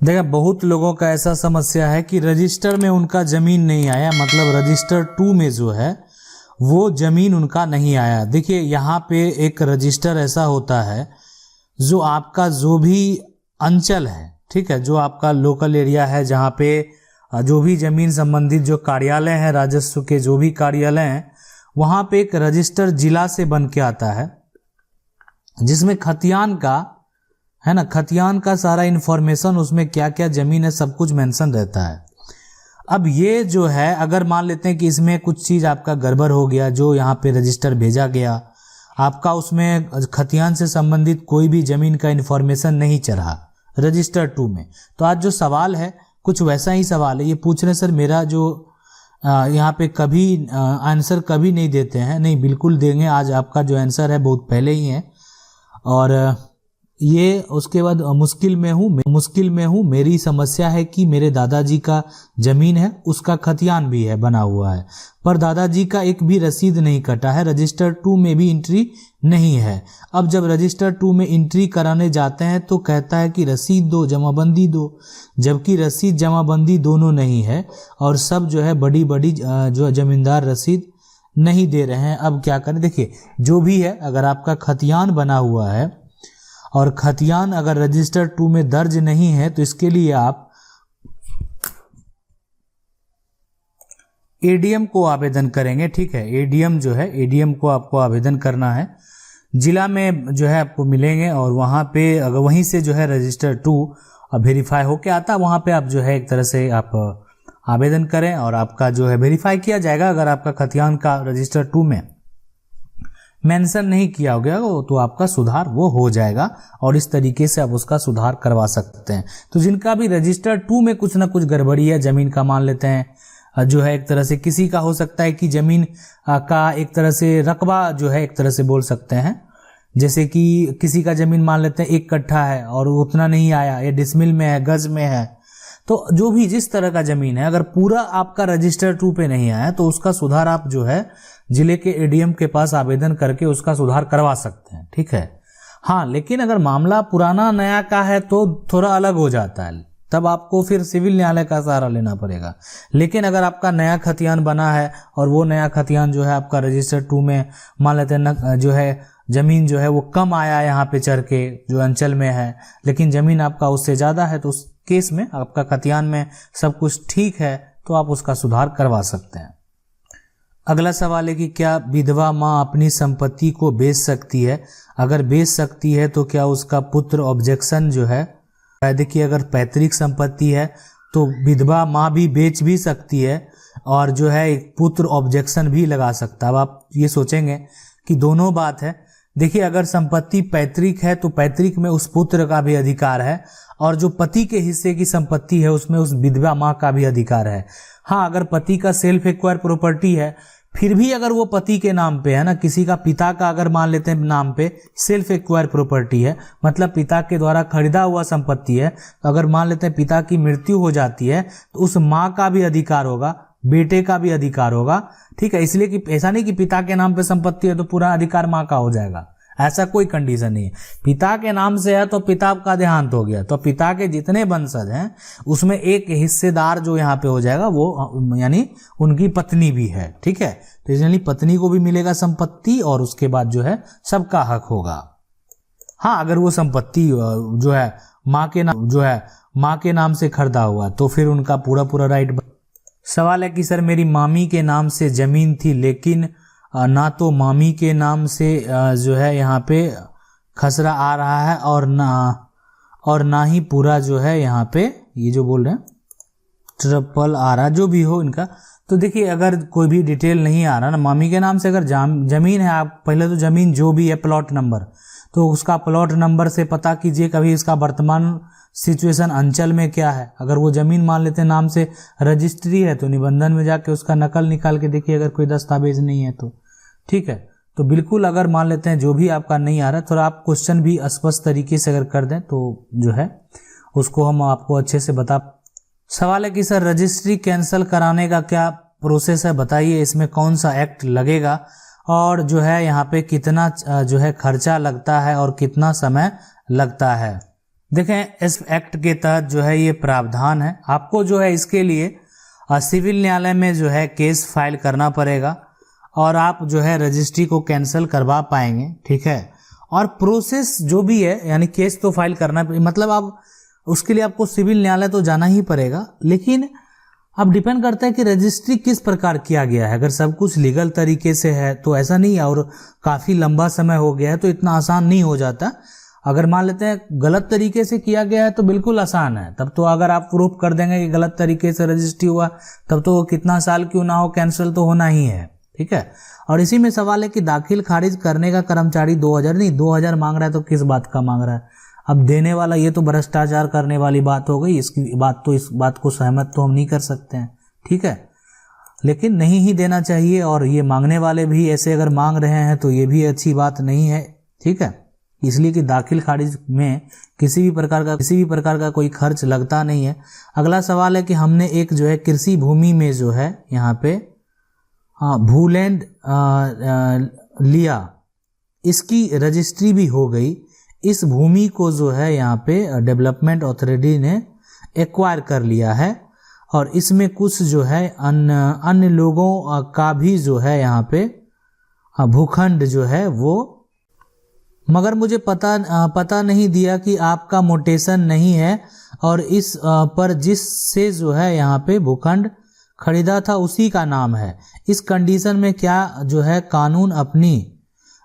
देखा, बहुत लोगों का ऐसा समस्या है कि रजिस्टर में उनका ज़मीन नहीं आया, मतलब रजिस्टर 2 में जो है वो ज़मीन उनका नहीं आया। देखिए, यहाँ पे एक रजिस्टर ऐसा होता है जो आपका जो भी अंचल है, ठीक है, जो आपका लोकल एरिया है, जहाँ पे जो भी ज़मीन संबंधित जो कार्यालय हैं, राजस्व के जो भी कार्यालय हैं, वहाँ पे एक रजिस्टर जिला से बन के आता है, जिसमें खतियान का है ना, खतियान का सारा इन्फॉर्मेशन, उसमें क्या क्या ज़मीन है सब कुछ मेंशन रहता है। अब ये जो है, अगर मान लेते हैं कि इसमें कुछ चीज़ आपका गड़बड़ हो गया, जो यहाँ पे रजिस्टर भेजा गया आपका, उसमें खतियान से संबंधित कोई भी ज़मीन का इन्फॉर्मेशन नहीं चढ़ा रजिस्टर 2 में, तो आज जो सवाल है कुछ वैसा ही सवाल है। ये पूछ रहे सर मेरा जो यहाँ पे कभी आंसर कभी नहीं देते हैं। नहीं, बिल्कुल देंगे। आज आपका जो आंसर है बहुत पहले ही है। और ये उसके बाद मुश्किल में हूँ, मेरी समस्या है कि मेरे दादाजी का ज़मीन है, उसका खतियान भी है बना हुआ है, पर दादाजी का एक भी रसीद नहीं कटा है, रजिस्टर 2 में भी एंट्री नहीं है। अब जब रजिस्टर 2 में एंट्री कराने जाते हैं तो कहता है कि रसीद दो, जमाबंदी दो, जबकि रसीद जमाबंदी दोनों नहीं है और सब जो है बड़ी बड़ी जो ज़मींदार रसीद नहीं दे रहे हैं। अब क्या करें? देखिए, जो भी है, अगर आपका खतियान बना हुआ है और खतियान अगर रजिस्टर 2 में दर्ज नहीं है तो इसके लिए आप एडीएम को आवेदन करेंगे, ठीक है। एडीएम जो है, एडीएम को आपको आवेदन करना है, जिला में जो है आपको मिलेंगे और वहाँ पे अगर वहीं से जो है रजिस्टर 2 वेरीफाई होके आता, वहाँ पे आप जो है एक तरह से आप आवेदन करें और आपका जो है वेरीफाई किया जाएगा। अगर आपका खतियान का रजिस्टर 2 में मेंशन नहीं किया हो गया तो आपका सुधार वो हो जाएगा और इस तरीके से आप उसका सुधार करवा सकते हैं। तो जिनका भी रजिस्टर 2 में कुछ ना कुछ गड़बड़ी है, ज़मीन का मान लेते हैं जो है, एक तरह से किसी का हो सकता है कि ज़मीन का एक तरह से रकबा जो है, एक तरह से बोल सकते हैं, जैसे कि किसी का ज़मीन मान लेते हैं 1 कट्ठा है और उतना नहीं आया, या डिसमिल में है, गज में है, तो जो भी जिस तरह का ज़मीन है, अगर पूरा आपका रजिस्टर 2 पे नहीं आया तो उसका सुधार आप जो है जिले के एडीएम के पास आवेदन करके उसका सुधार करवा सकते हैं, ठीक है। हाँ, लेकिन अगर मामला पुराना नया का है तो थोड़ा अलग हो जाता है, तब आपको फिर सिविल न्यायालय का सहारा लेना पड़ेगा। लेकिन अगर आपका नया खतियान बना है और वो नया खतियान जो है आपका रजिस्टर 2 में मान लेते हैं जो है ज़मीन जो है वो कम आया यहाँ पे चढ़ के जो अंचल में है, लेकिन ज़मीन आपका उससे ज़्यादा है, तो उस केस में आपका खतियान में सब कुछ ठीक है तो आप उसका सुधार करवा सकते हैं। अगला सवाल है कि क्या विधवा माँ अपनी संपत्ति को बेच सकती है? अगर बेच सकती है तो क्या उसका पुत्र ऑब्जेक्शन जो है, देखिए अगर पैतृक संपत्ति है तो विधवा माँ भी बेच भी सकती है और जो है एक पुत्र ऑब्जेक्शन भी लगा सकता है। अब आप ये सोचेंगे कि दोनों बात है। देखिए, अगर संपत्ति पैतृक है तो पैतृक में उस पुत्र का भी अधिकार है और जो पति के हिस्से की संपत्ति है उसमें उस विधवा माँ का भी अधिकार है। हाँ, अगर पति का सेल्फ एक्वायर प्रॉपर्टी है, फिर भी अगर वो पति के नाम पे है ना, किसी का पिता का अगर मान लेते हैं नाम पे सेल्फ एक्वायर प्रॉपर्टी है, मतलब पिता के द्वारा खरीदा हुआ संपत्ति है, तो अगर मान लेते हैं पिता की मृत्यु हो जाती है तो उस माँ का भी अधिकार होगा, बेटे का भी अधिकार होगा, ठीक है। इसलिए कि ऐसा नहीं कि पिता के नाम पे संपत्ति है तो पूरा अधिकार माँ का हो जाएगा, ऐसा कोई कंडीशन नहीं है। पिता के नाम से है तो पिता का देहांत हो गया तो पिता के जितने वंशज हैं उसमें एक हिस्सेदार जो यहाँ पे हो जाएगा वो यानी उनकी पत्नी भी है, ठीक है। तो इसलिए पत्नी को भी मिलेगा संपत्ति और उसके बाद जो है सबका हक होगा। हाँ, अगर वो संपत्ति जो है माँ के नाम से खरीदा हुआ तो फिर उनका पूरा राइट। सवाल है कि सर मेरी मामी के नाम से जमीन थी, लेकिन ना तो मामी के नाम से जो है यहाँ पे खसरा आ रहा है और ना ही पूरा जो है यहाँ पे ये जो बोल रहे हैं ट्रिपल आ रहा, जो भी हो इनका। तो देखिए, अगर कोई भी डिटेल नहीं आ रहा ना मामी के नाम से, अगर जमीन है, आप पहले तो जमीन जो भी है प्लॉट नंबर, तो उसका प्लॉट नंबर से पता कीजिए कभी इसका वर्तमान सिचुएशन अंचल में क्या है। अगर वो जमीन मान लेते हैं नाम से रजिस्ट्री है तो निबंधन में जाके उसका नकल निकाल के देखिए, अगर कोई दस्तावेज नहीं है तो, ठीक है। तो बिल्कुल अगर मान लेते हैं जो भी आपका नहीं आ रहा है, थोड़ा आप क्वेश्चन भी स्पष्ट तरीके से अगर कर दें तो जो है उसको हम आपको अच्छे से बता। सवाल है कि सर रजिस्ट्री कैंसिल कराने का क्या प्रोसेस है, बताइए, इसमें कौन सा एक्ट लगेगा और जो है यहाँ पे कितना जो है खर्चा लगता है और कितना समय लगता है। देखें इस एक्ट के तहत जो है ये प्रावधान है, आपको जो है इसके लिए सिविल न्यायालय में जो है केस फाइल करना पड़ेगा और आप जो है रजिस्ट्री को कैंसिल करवा पाएंगे, ठीक है। और प्रोसेस जो भी है, यानी केस तो फाइल करना, मतलब आप उसके लिए आपको सिविल न्यायालय तो जाना ही पड़ेगा, लेकिन अब डिपेंड करता है कि रजिस्ट्री किस प्रकार किया गया है। अगर सब कुछ लीगल तरीके से है तो ऐसा नहीं है, और काफ़ी लंबा समय हो गया है तो इतना आसान नहीं हो जाता। अगर मान लेते हैं गलत तरीके से किया गया है तो बिल्कुल आसान है, तब तो अगर आप प्रूफ कर देंगे कि गलत तरीके से रजिस्ट्री हुआ, तब तो कितना साल क्यों ना हो कैंसिल तो होना ही है, ठीक है। और इसी में सवाल है कि दाखिल खारिज करने का कर्मचारी 2000 नहीं 2000 मांग रहा है, तो किस बात का मांग रहा है। अब देने वाला, ये तो भ्रष्टाचार करने वाली बात हो गई, इसकी बात तो, इस बात को सहमत तो हम नहीं कर सकते हैं, ठीक है। लेकिन नहीं ही देना चाहिए, और ये मांगने वाले भी ऐसे अगर मांग रहे हैं तो ये भी अच्छी बात नहीं है, ठीक है। इसलिए कि दाखिल खारिज में किसी भी प्रकार का कोई खर्च लगता नहीं है। अगला सवाल है कि हमने एक जो है कृषि भूमि में जो है यहाँ पे भूलैंड लिया, इसकी रजिस्ट्री भी हो गई। इस भूमि को जो है यहाँ पे डेवलपमेंट अथॉरिटी ने एक्वायर कर लिया है, और इसमें कुछ जो है अन्य लोगों का भी जो है यहाँ पे भूखंड जो है वो, मगर मुझे पता नहीं दिया कि आपका मोटेशन नहीं है, और इस पर जिससे जो है यहाँ पे भूखंड खरीदा था उसी का नाम है। इस कंडीशन में क्या जो है कानून अपनी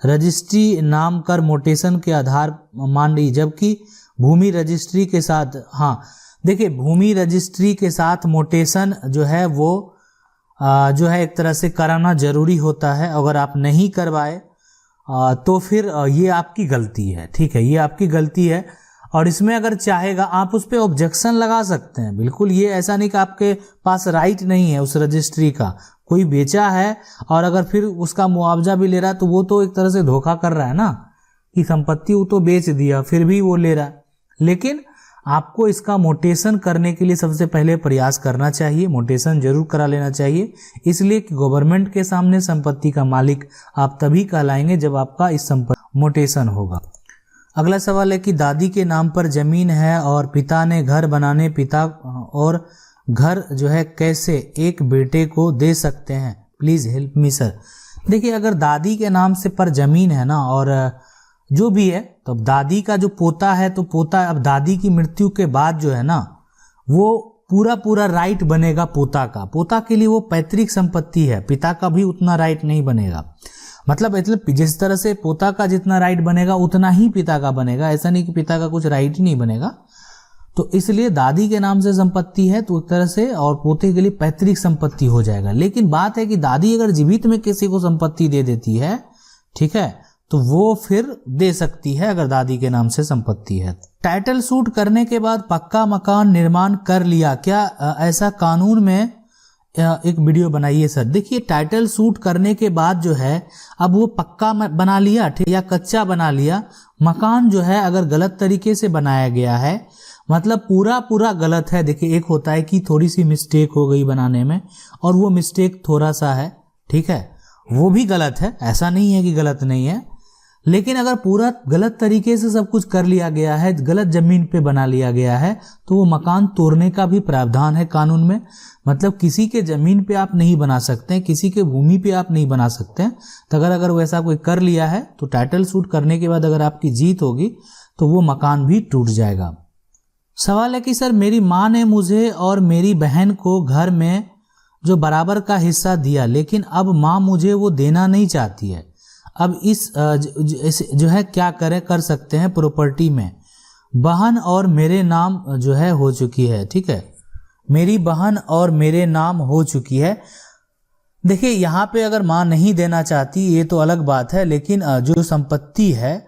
रजिस्ट्री नाम कर मोटेशन के आधार मान रही, जबकि भूमि रजिस्ट्री के साथ, हाँ देखिए भूमि रजिस्ट्री के साथ मोटेशन जो है वो जो है एक तरह से कराना जरूरी होता है। अगर आप नहीं करवाए तो फिर ये आपकी गलती है, ठीक है, ये आपकी गलती है। और इसमें अगर चाहेगा आप उस पर ऑब्जेक्शन लगा सकते हैं, बिल्कुल। ये ऐसा नहीं कि आपके पास राइट नहीं है उस रजिस्ट्री का। कोई बेचा है और अगर फिर उसका मुआवजा भी ले रहा है तो वो तो एक तरह से धोखा कर रहा है ना, कि संपत्ति वो तो बेच दिया फिर भी वो ले रहा है। लेकिन आपको इसका मोटेशन करने के लिए सबसे पहले प्रयास करना चाहिए, मोटेशन जरूर करा लेना चाहिए, इसलिए कि गवर्नमेंट के सामने संपत्ति का मालिक आप तभी कहलाएंगे जब आपका इस संपत्ति मोटेशन होगा। अगला सवाल है कि दादी के नाम पर जमीन है और पिता ने घर बनाने, पिता और घर जो है कैसे एक बेटे को दे सकते हैं, प्लीज हेल्प मी सर। देखिए अगर दादी के नाम से पर जमीन है ना, और जो भी है, तो अब दादी का जो पोता है तो पोता, अब दादी की मृत्यु के बाद जो है ना वो पूरा राइट बनेगा पोता का। पोता के लिए वो पैतृक संपत्ति है, पिता का भी उतना राइट नहीं बनेगा। मतलब जिस तरह से पोता का जितना राइट बनेगा उतना ही पिता का बनेगा, ऐसा नहीं कि पिता का कुछ राइट ही नहीं बनेगा। तो इसलिए दादी के नाम से संपत्ति है तो एक तरह से, और पोते के लिए पैतृक संपत्ति हो जाएगा। लेकिन बात है कि दादी अगर जीवित में किसी को संपत्ति दे देती है, ठीक है, तो वो फिर दे सकती है अगर दादी के नाम से संपत्ति है। टाइटल सूट करने के बाद पक्का मकान निर्माण कर लिया, क्या ऐसा कानून में एक वीडियो बनाइए सर। देखिए टाइटल सूट करने के बाद जो है अब वो पक्का बना लिया, ठीक, या कच्चा बना लिया, मकान जो है अगर गलत तरीके से बनाया गया है, मतलब पूरा गलत है। देखिए एक होता है कि थोड़ी सी मिस्टेक हो गई बनाने में, और वो मिस्टेक थोड़ा सा है, ठीक है, वो भी गलत है, ऐसा नहीं है कि गलत नहीं है। लेकिन अगर पूरा गलत तरीके से सब कुछ कर लिया गया है, गलत जमीन पे बना लिया गया है, तो वो मकान तोड़ने का भी प्रावधान है कानून में। मतलब किसी के जमीन पे आप नहीं बना सकते, किसी के भूमि पे आप नहीं बना सकते। तो अगर वैसा कोई कर लिया है तो टाइटल सूट करने के बाद अगर आपकी जीत होगी तो वो मकान भी टूट जाएगा। सवाल है कि सर मेरी माँ ने मुझे और मेरी बहन को घर में जो बराबर का हिस्सा दिया, लेकिन अब माँ मुझे वो देना नहीं चाहती है। अब इस जो है क्या कर सकते हैं प्रॉपर्टी में। बहन और मेरे नाम जो है हो चुकी है, ठीक है, मेरी बहन और मेरे नाम हो चुकी है। देखिए यहाँ पे अगर माँ नहीं देना चाहती ये तो अलग बात है, लेकिन जो संपत्ति है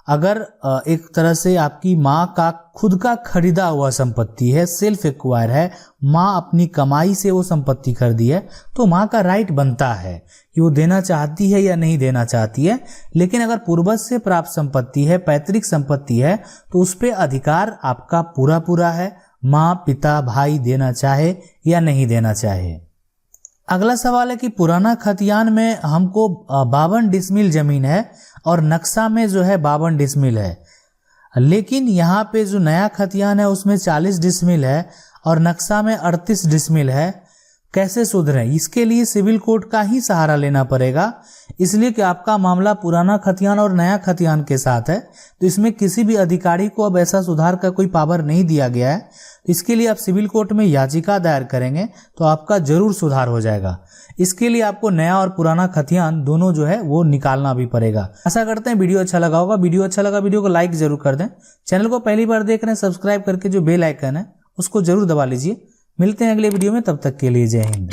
अगर एक तरह से आपकी माँ का खुद का खरीदा हुआ संपत्ति है, सेल्फ एक्वायर है, माँ अपनी कमाई से वो संपत्ति खरीदी है, तो माँ का राइट बनता है कि वो देना चाहती है या नहीं देना चाहती है। लेकिन अगर पूर्वज से प्राप्त संपत्ति है, पैतृक संपत्ति है, तो उस पर अधिकार आपका पूरा है, माँ पिता भाई देना चाहे या नहीं देना चाहे। अगला सवाल है कि पुराना खतियान में हमको 52 डिसमिल जमीन है और नक्शा में जो है 52 डिसमिल है। लेकिन यहाँ पे जो नया खतियान है उसमें 40 डिसमिल है और नक्शा में 38 डिसमिल है। कैसे सुधरे? इसके लिए सिविल कोर्ट का ही सहारा लेना पड़ेगा, इसलिए कि आपका मामला पुराना खतियान और नया खतियान के साथ है, तो इसमें किसी भी अधिकारी को अब ऐसा सुधार का कोई पावर नहीं दिया गया है। तो इसके लिए आप सिविल कोर्ट में याचिका दायर करेंगे तो आपका जरूर सुधार हो जाएगा। इसके लिए आपको नया और पुराना खतियान दोनों जो है वो निकालना भी पड़ेगा। आशा करते हैं वीडियो अच्छा लगा होगा। वीडियो अच्छा लगा वीडियो को लाइक जरूर कर दें। चैनल को पहली बार देख रहे हैं सब्सक्राइब करके जो बेल आइकन है उसको जरूर दबा लीजिए। मिलते हैं अगले वीडियो में, तब तक के लिए जय हिंद।